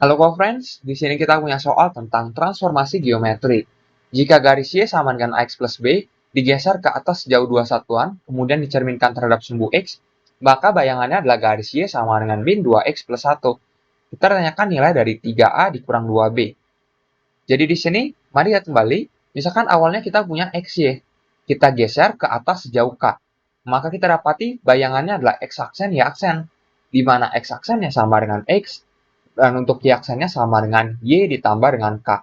Halo co-friends, di sini kita punya soal tentang transformasi geometri. Jika garis Y sama dengan AX plus B digeser ke atas sejauh 2 satuan, kemudian dicerminkan terhadap sumbu X, maka bayangannya adalah garis Y sama dengan min 2X plus 1. Kita tanyakan nilai dari 3A dikurang 2B. Jadi di sini, mari lihat kembali, misalkan awalnya kita punya XY, kita geser ke atas sejauh K. Maka kita dapati bayangannya adalah X aksen, Y aksen, di mana X aksennya sama dengan X, dan untuk Y aksennya sama dengan Y ditambah dengan K.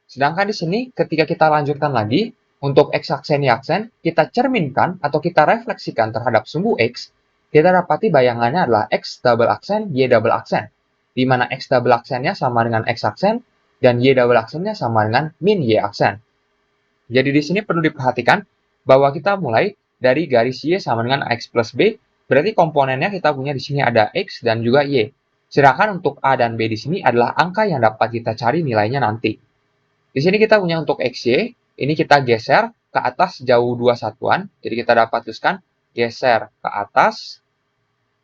Sedangkan di sini ketika kita lanjutkan lagi, untuk X aksen Y aksen, kita cerminkan atau kita refleksikan terhadap sumbu X, kita dapati bayangannya adalah X double aksen, Y double aksen. Di mana X double aksennya sama dengan X aksen, dan Y double aksennya sama dengan min Y aksen. Jadi di sini perlu diperhatikan bahwa kita mulai dari garis Y sama dengan X plus B, berarti komponennya kita punya di sini ada X dan juga Y. Sedangkan untuk A dan B di sini adalah angka yang dapat kita cari nilainya nanti. Di sini kita punya untuk XY, ini kita geser ke atas sejauh 2 satuan. Jadi kita dapat tuliskan geser ke atas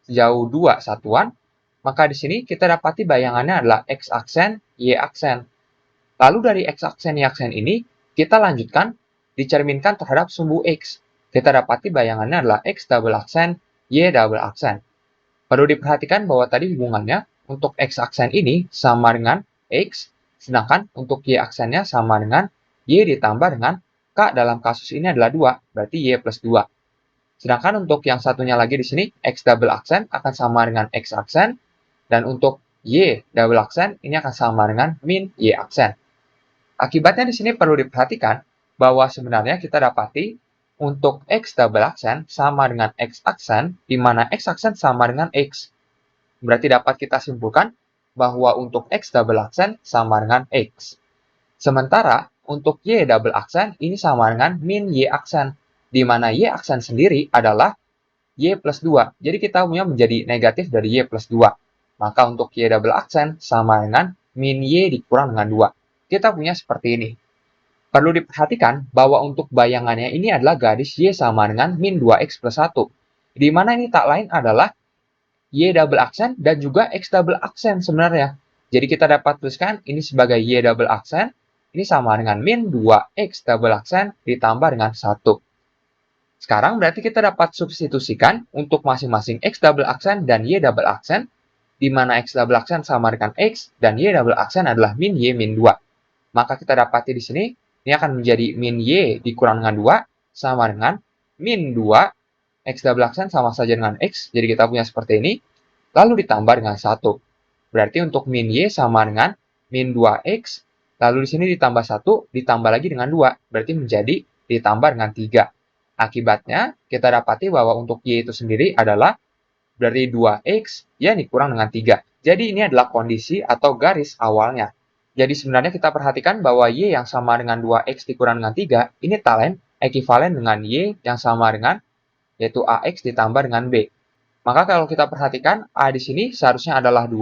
sejauh 2 satuan. Maka di sini kita dapati bayangannya adalah X aksen, Y aksen. Lalu dari X aksen, Y aksen ini, kita lanjutkan dicerminkan terhadap sumbu X. Kita dapati bayangannya adalah X double aksen, Y double aksen. Perlu diperhatikan bahwa tadi hubungannya untuk X aksen ini sama dengan X, sedangkan untuk Y aksennya sama dengan Y ditambah dengan K dalam kasus ini adalah 2, berarti Y plus 2. Sedangkan untuk yang satunya lagi di sini, X double aksen akan sama dengan X aksen, dan untuk Y double aksen ini akan sama dengan min Y aksen. Akibatnya di sini perlu diperhatikan bahwa sebenarnya kita dapati untuk X double aksen sama dengan X aksen, di mana X aksen sama dengan X. Berarti dapat kita simpulkan bahwa untuk X double aksen sama dengan X. Sementara untuk Y double aksen ini sama dengan min Y aksen, di mana Y aksen sendiri adalah Y plus 2. Jadi kita punya menjadi negatif dari Y plus 2. Maka untuk Y double aksen sama dengan min Y dikurang dengan 2. Kita punya seperti ini. Perlu diperhatikan bahwa untuk bayangannya ini adalah garis Y sama dengan min 2X plus 1. Di mana ini tak lain adalah Y double aksen dan juga X double aksen sebenarnya. Jadi kita dapat tuliskan ini sebagai Y double aksen, ini sama dengan min 2X double aksen ditambah dengan 1. Sekarang berarti kita dapat substitusikan untuk masing-masing X double aksen dan Y double aksen, di mana X double aksen sama dengan X dan Y double aksen adalah min Y min 2. Maka kita dapati di sini, ini akan menjadi min Y dikurang dengan 2, sama dengan min 2, X double aksen sama saja dengan X, jadi kita punya seperti ini, lalu ditambah dengan 1. Berarti untuk min Y sama dengan min 2X, lalu di sini ditambah 1, ditambah lagi dengan 2, berarti menjadi ditambah dengan 3. Akibatnya, kita dapati bahwa untuk Y itu sendiri adalah berarti 2X, ya dikurang dengan 3. Jadi ini adalah kondisi atau garis awalnya. Jadi sebenarnya kita perhatikan bahwa Y yang sama dengan 2X dikurang dengan 3, ini tak lain ekivalen dengan Y yang sama dengan, yaitu AX ditambah dengan B. Maka kalau kita perhatikan, A di sini seharusnya adalah 2,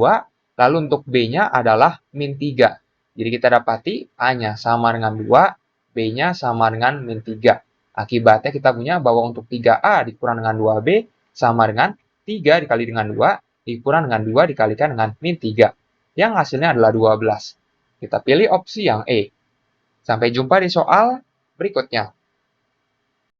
lalu untuk B-nya adalah min 3. Jadi kita dapati A-nya sama dengan 2, B-nya sama dengan min 3. Akibatnya kita punya bahwa untuk 3A dikurang dengan 2B sama dengan 3 dikali dengan 2 dikurang dengan 2 dikalikan dengan min 3. Yang hasilnya adalah 12. Kita pilih opsi yang E. Sampai jumpa di soal berikutnya.